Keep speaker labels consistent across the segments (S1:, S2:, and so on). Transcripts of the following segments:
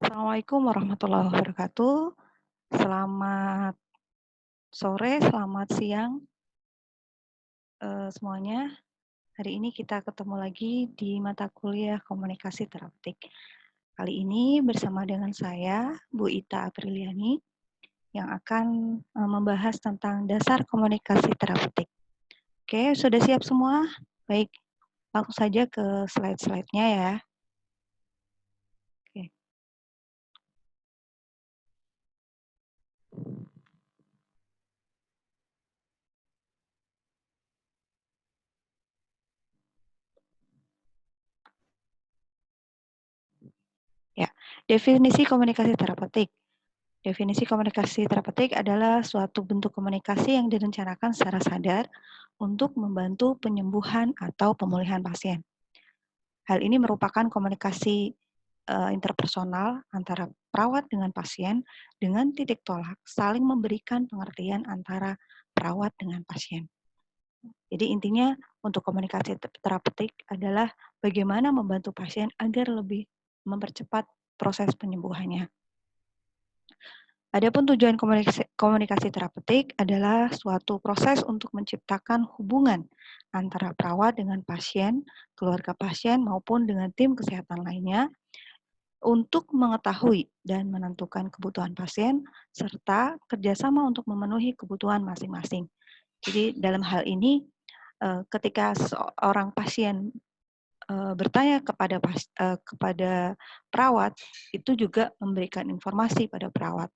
S1: Assalamualaikum warahmatullahi wabarakatuh. Selamat sore, selamat siang, semuanya. Hari ini kita ketemu lagi di mata kuliah komunikasi terapeutik. Kali ini bersama dengan saya, Bu Ita Apriliani, yang akan membahas tentang dasar komunikasi terapeutik. Oke, sudah siap semua? Baik, langsung saja ke slide-slide-nya ya. Oke. Ya, definisi komunikasi terapeutik. Definisi komunikasi terapeutik adalah suatu bentuk komunikasi yang direncanakan secara sadar untuk membantu penyembuhan atau pemulihan pasien. Hal ini merupakan komunikasi interpersonal antara perawat dengan pasien dengan titik tolak saling memberikan pengertian antara perawat dengan pasien. Jadi intinya untuk komunikasi terapeutik adalah bagaimana membantu pasien agar lebih mempercepat proses penyembuhannya. Adapun tujuan komunikasi terapeutik adalah suatu proses untuk menciptakan hubungan antara perawat dengan pasien, keluarga pasien, maupun dengan tim kesehatan lainnya untuk mengetahui dan menentukan kebutuhan pasien, serta kerjasama untuk memenuhi kebutuhan masing-masing. Jadi dalam hal ini, ketika seorang pasien bertanya kepada perawat, itu juga memberikan informasi pada perawat.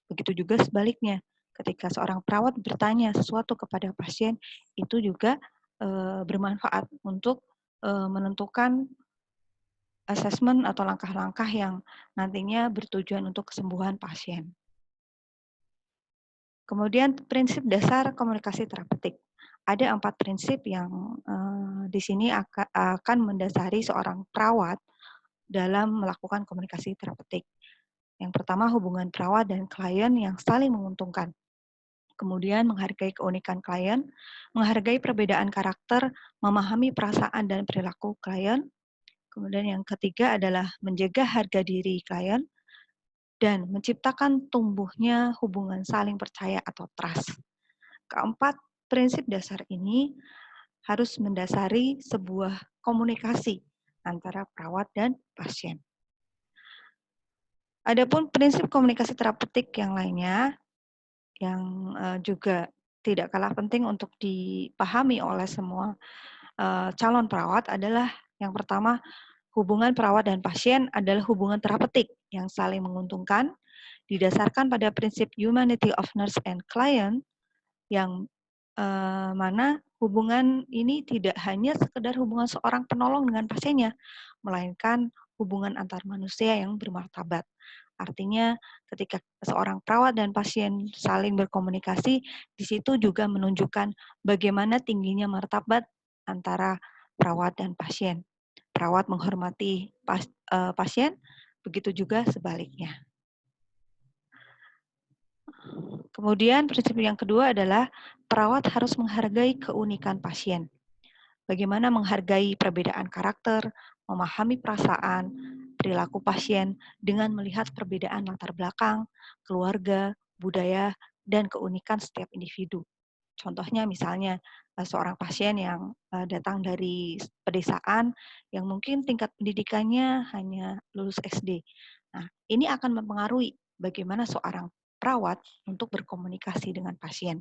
S1: Begitu juga sebaliknya, ketika seorang perawat bertanya sesuatu kepada pasien, itu juga bermanfaat untuk menentukan asesmen atau langkah-langkah yang nantinya bertujuan untuk kesembuhan pasien. Kemudian prinsip dasar komunikasi terapeutik. Ada 4 prinsip yang di sini akan mendasari seorang perawat dalam melakukan komunikasi terapeutik. Yang pertama, hubungan perawat dan klien yang saling menguntungkan. Kemudian menghargai keunikan klien, menghargai perbedaan karakter, memahami perasaan dan perilaku klien. Kemudian yang ketiga adalah menjaga harga diri klien dan menciptakan tumbuhnya hubungan saling percaya atau trust. Keempat, prinsip dasar ini harus mendasari sebuah komunikasi antara perawat dan pasien. Adapun prinsip komunikasi terapeutik yang lainnya yang juga tidak kalah penting untuk dipahami oleh semua calon perawat adalah yang pertama, hubungan perawat dan pasien adalah hubungan terapeutik yang saling menguntungkan, didasarkan pada prinsip humanity of nurse and client yang mana hubungan ini tidak hanya sekedar hubungan seorang penolong dengan pasiennya, melainkan hubungan antar manusia yang bermartabat. Artinya ketika seorang perawat dan pasien saling berkomunikasi, di situ juga menunjukkan bagaimana tingginya martabat antara perawat dan pasien. Perawat menghormati pasien, begitu juga sebaliknya. Kemudian prinsip yang kedua adalah perawat harus menghargai keunikan pasien. Bagaimana menghargai perbedaan karakter, memahami perasaan, perilaku pasien dengan melihat perbedaan latar belakang, keluarga, budaya, dan keunikan setiap individu. Contohnya misalnya seorang pasien yang datang dari pedesaan yang mungkin tingkat pendidikannya hanya lulus SD. Nah, ini akan mempengaruhi bagaimana seorang perawat untuk berkomunikasi dengan pasien.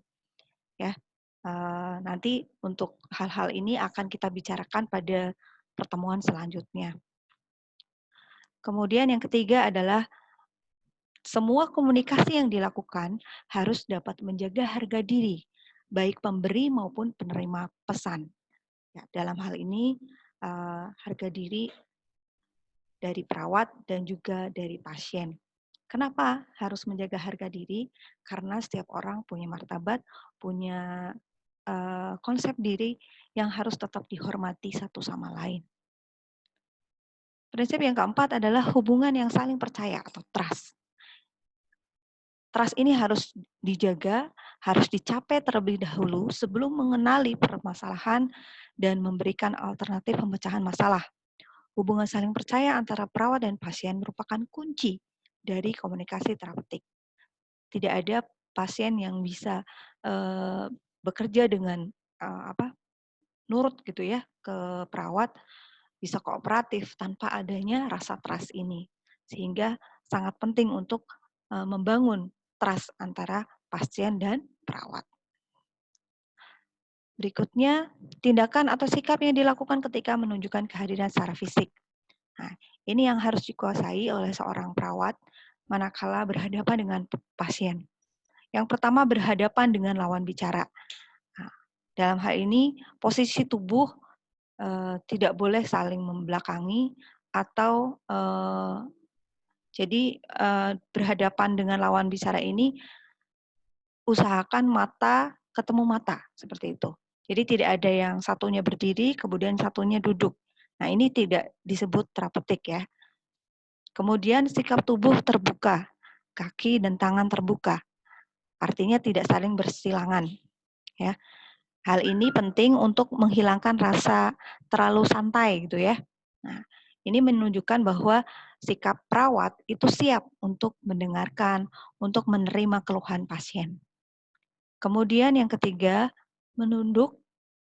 S1: Ya, nanti untuk hal-hal ini akan kita bicarakan pada pertemuan selanjutnya. Kemudian yang ketiga adalah semua komunikasi yang dilakukan harus dapat menjaga harga diri, baik pemberi maupun penerima pesan. Ya, dalam hal ini harga diri dari perawat dan juga dari pasien. Kenapa harus menjaga harga diri? Karena setiap orang punya martabat, punya konsep diri yang harus tetap dihormati satu sama lain. Prinsip yang keempat adalah hubungan yang saling percaya atau trust. Trust ini harus dijaga, harus dicapai terlebih dahulu sebelum mengenali permasalahan dan memberikan alternatif pemecahan masalah. Hubungan saling percaya antara perawat dan pasien merupakan kunci dari komunikasi terapeutik. Tidak ada pasien yang bisa bekerja dengan nurut gitu ya ke perawat, bisa kooperatif tanpa adanya rasa trust ini. Sehingga sangat penting untuk membangun trust antara pasien dan perawat. Berikutnya, tindakan atau sikap yang dilakukan ketika menunjukkan kehadiran secara fisik. Nah, ini yang harus dikuasai oleh seorang perawat manakala berhadapan dengan pasien. Yang pertama, berhadapan dengan lawan bicara. Nah, dalam hal ini, posisi tubuh tidak boleh saling membelakangi atau berhadapan dengan lawan bicara ini, usahakan mata ketemu mata, seperti itu. Jadi tidak ada yang satunya berdiri, kemudian satunya duduk. Nah, ini tidak disebut terapeutik ya. Kemudian sikap tubuh terbuka, kaki dan tangan terbuka. Artinya tidak saling bersilangan. Ya. Hal ini penting untuk menghilangkan rasa terlalu santai gitu ya. Nah, ini menunjukkan bahwa sikap perawat itu siap untuk mendengarkan, untuk menerima keluhan pasien. Kemudian yang ketiga, menunduk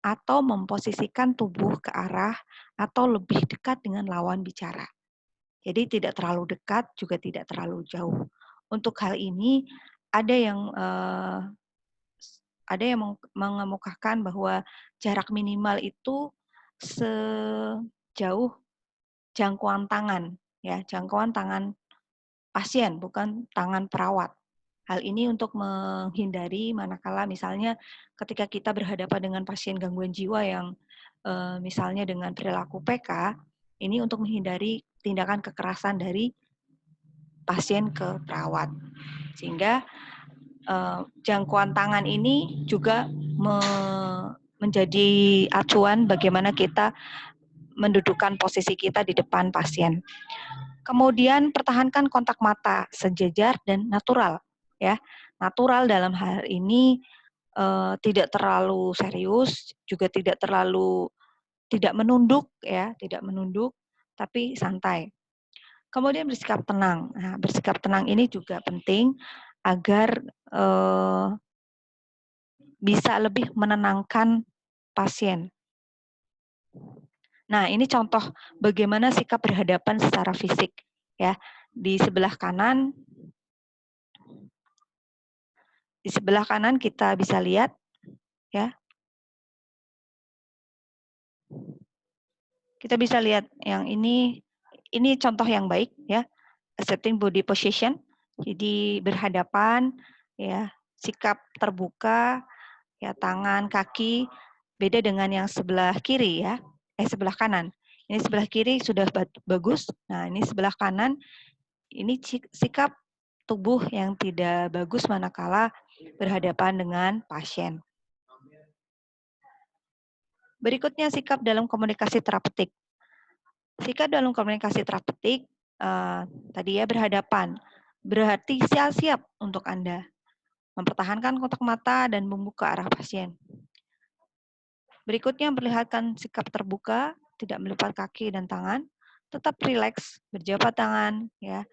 S1: atau memposisikan tubuh ke arah atau lebih dekat dengan lawan bicara. Jadi tidak terlalu dekat, juga tidak terlalu jauh. Untuk hal ini ada yang mengemukakan bahwa jarak minimal itu sejauh jangkauan tangan, ya, jangkauan tangan pasien, bukan tangan perawat. Hal ini untuk menghindari manakala misalnya ketika kita berhadapan dengan pasien gangguan jiwa yang misalnya dengan perilaku PK, ini untuk menghindari tindakan kekerasan dari pasien ke perawat. Sehingga jangkauan tangan ini juga menjadi acuan bagaimana kita mendudukan posisi kita di depan pasien. Kemudian pertahankan kontak mata sejajar dan natural, ya. Natural dalam hal ini tidak terlalu serius, juga tidak terlalu tidak menunduk, ya, tidak menunduk, tapi santai. Kemudian bersikap tenang. Nah, bersikap tenang ini juga penting agar bisa lebih menenangkan pasien. Nah, ini contoh bagaimana sikap berhadapan secara fisik, ya. Di sebelah kanan kita bisa lihat, ya. Kita bisa lihat yang ini contoh yang baik, ya. Accepting body position. Jadi berhadapan, ya, sikap terbuka, ya, tangan, kaki, beda dengan yang sebelah kiri ya, sebelah kanan. Ini sebelah kiri sudah bagus, nah ini sebelah kanan, ini sikap tubuh yang tidak bagus manakala berhadapan dengan pasien. Berikutnya sikap dalam komunikasi terapeutik. Sikap dalam komunikasi terapeutik, tadi ya berhadapan, berarti siap untuk Anda mempertahankan kontak mata dan membuka arah pasien. Berikutnya perlihatkan sikap terbuka, tidak melipat kaki dan tangan, tetap rileks, berjabat tangan, ya.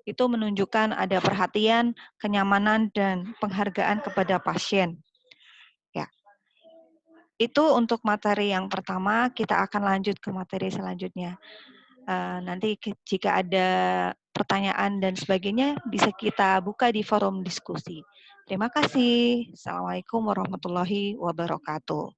S1: Itu menunjukkan ada perhatian, kenyamanan dan penghargaan kepada pasien. Ya. Itu untuk materi yang pertama, kita akan lanjut ke materi selanjutnya. Nanti jika ada pertanyaan dan sebagainya bisa kita buka di forum diskusi. Terima kasih. Assalamualaikum warahmatullahi wabarakatuh.